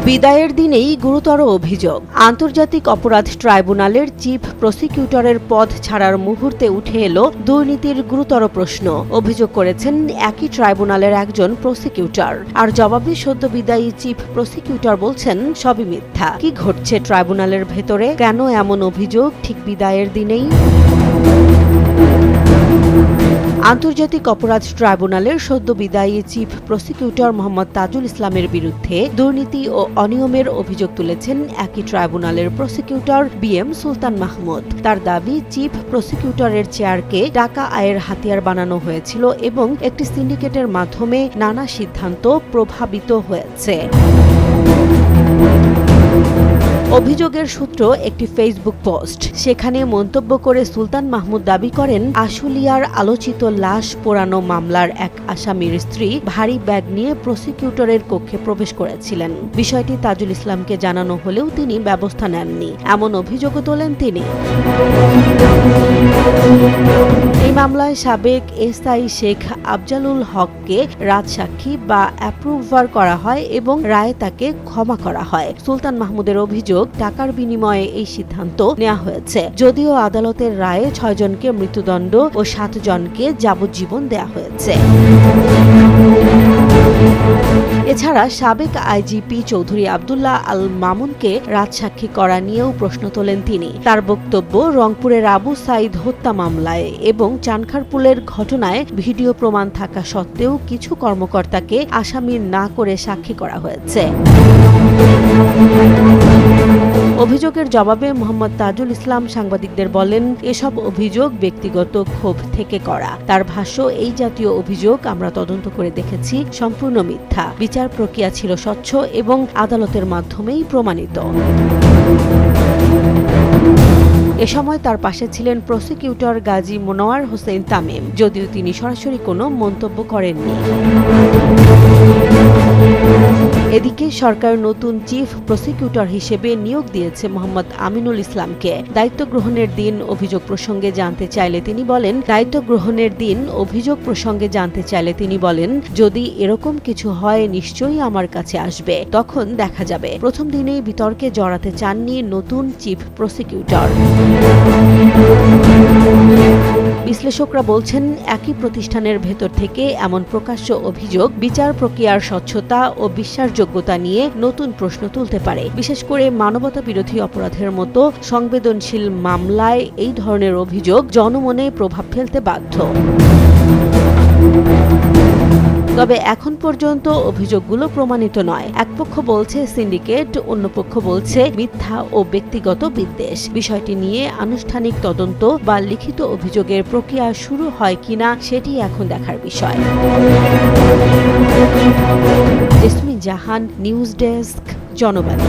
বিদায়ের দিনেই গুরুতর অভিযোগ। আন্তর্জাতিক অপরাধ ট্রাইব্যুনালের চিফ প্রসিকিউটরের পদ ছাড়ার মুহূর্তে উঠে এলো দুর্নীতির গুরুতর প্রশ্ন। অভিযোগ করেছেন একই ট্রাইব্যুনালের একজন প্রসিকিউটর। আর জবাবে সদ্য বিদায়ী চিফ প্রসিকিউটর বলছেন সবই মিথ্যা। কি ঘটছে ট্রাইব্যুনালের ভেতরে, কেন এমন অভিযোগ ঠিক বিদায়ের দিনেই? আন্তর্জাতিক অপরাধ ট্রাইব্যুনালের সদ্য বিদায়ী চিফ প্রসিকিউটর মোহাম্মদ তাজুল ইসলামের বিরুদ্ধে দুর্নীতি ও অনিয়মের অভিযোগ তুলেছেন একই ট্রাইব্যুনালের প্রসিকিউটর বিএম সুলতান মাহমুদ। তার দাবি, চিফ প্রসিকিউটরের চেয়ারকে টাকা আয়ের হাতিয়ার বানানো হয়েছিল এবং একটি সিন্ডিকেটের মাধ্যমে নানা সিদ্ধান্ত প্রভাবিত হয়েছে। অভিযোগের সূত্র একটি ফেসবুক পোস্ট। সেখানে মন্তব্য করে সুলতান মাহমুদ দাবি করেন, আশুলিয়ার আলোচিত লাশ পোড়ানো মামলার এক আসামির স্ত্রী ভারী ব্যাগ নিয়ে প্রসিকিউটরের কক্ষে প্রবেশ করেছিলেন। বিষয়টি তাজুল ইসলামকে জানানো হলেও তিনি ব্যবস্থা নেননি, এমন অভিযোগও তোলেন তিনি। এই মামলায় সাবেক এসআই শেখ আফজালুল হককে রাজসাক্ষী বা অ্যাপ্রুভার করা হয় এবং রায়ে তাকে ক্ষমা করা হয়। সুলতান মাহমুদের অভিযোগ, টাকার বিনিময়ে এই সিদ্ধান্ত নেওয়া হয়েছে। যদিও আদালতের রায়ে ৬ জনকে মৃত্যুদণ্ড ও ৭ জনকে যাবজ্জীবন দেয়া হয়েছে। এছাড়া সাবেক আইজিপি চৌধুরী আব্দুল্লাহ আল মামুনকে রাজসাক্ষী করা নিয়েও প্রশ্ন তোলেন তিনি। তার বক্তব্য, রংপুরের আবু সাইদ হত্যা মামলায় এবং চানখারপুলের ঘটনায় ভিডিও প্রমাণ থাকা সত্ত্বেও কিছু কর্মকর্তাকে আসামি না করে সাক্ষী করা হয়েছে। অভিযোগের জবাবে মোহাম্মদ তাজুল ইসলাম সাংবাদিকদের বলেন, এসব অভিযোগ ব্যক্তিগত ক্ষোভ থেকে করা। তার ভাষ্য, এই জাতীয় অভিযোগ আমরা তদন্ত করে দেখেছি, সম্পূর্ণ মিথ্যা। বিচার প্রক্রিয়া ছিল স্বচ্ছ এবং আদালতের মাধ্যমেই প্রমাণিত। এ সময় তার পাশে ছিলেন প্রসিকিউটর গাজী মনোয়ার হোসেন তামিম, যদিও তিনি সরাসরি কোনো মন্তব্য করেননি। এদিকে সরকার নতুন চিফ প্রসিকিউটর হিসেবে নিয়োগ দিয়েছে মোহাম্মদ আমিনুল ইসলামকে। দায়িত্ব গ্রহণের দিন অভিযোগ প্রসঙ্গে জানতে চাইলে তিনি বলেন, যদি এরকম কিছু হয় নিশ্চয়ই আমার কাছে আসবে, তখন দেখা যাবে। প্রথম দিনেই বিতর্কে জড়াতে চাননি নতুন চিফ প্রসিকিউটর। বিশ্লেষকরা বলছেন, একই প্রতিষ্ঠানের ভেতর থেকে এমন প্রকাশ্য অভিযোগ বিচার প্রক্রিয়ার স্বচ্ছতা ও বিশ্বাসযোগ্যতা নিয়ে নতুন প্রশ্ন তুলতে পারে। বিশেষ করে মানবতা বিরোধী অপরাধের মতো সংবেদনশীল মামলায় এই ধরনের অভিযোগ জনমনে প্রভাব ফেলতে বাধ্য। তবে এখন পর্যন্ত অভিযোগগুলো প্রমাণিত নয়। এক পক্ষ বলছে সিন্ডিকেট, অন্য পক্ষ বলছে মিথ্যা ও ব্যক্তিগত বিদ্বেষ। বিষয়টি নিয়ে আনুষ্ঠানিক তদন্ত বা লিখিত অভিযোগের প্রক্রিয়া শুরু হয় কিনা সেটি এখন দেখার বিষয়। জেসমিন জাহান, নিউজ ডেস্ক, জনবাণী।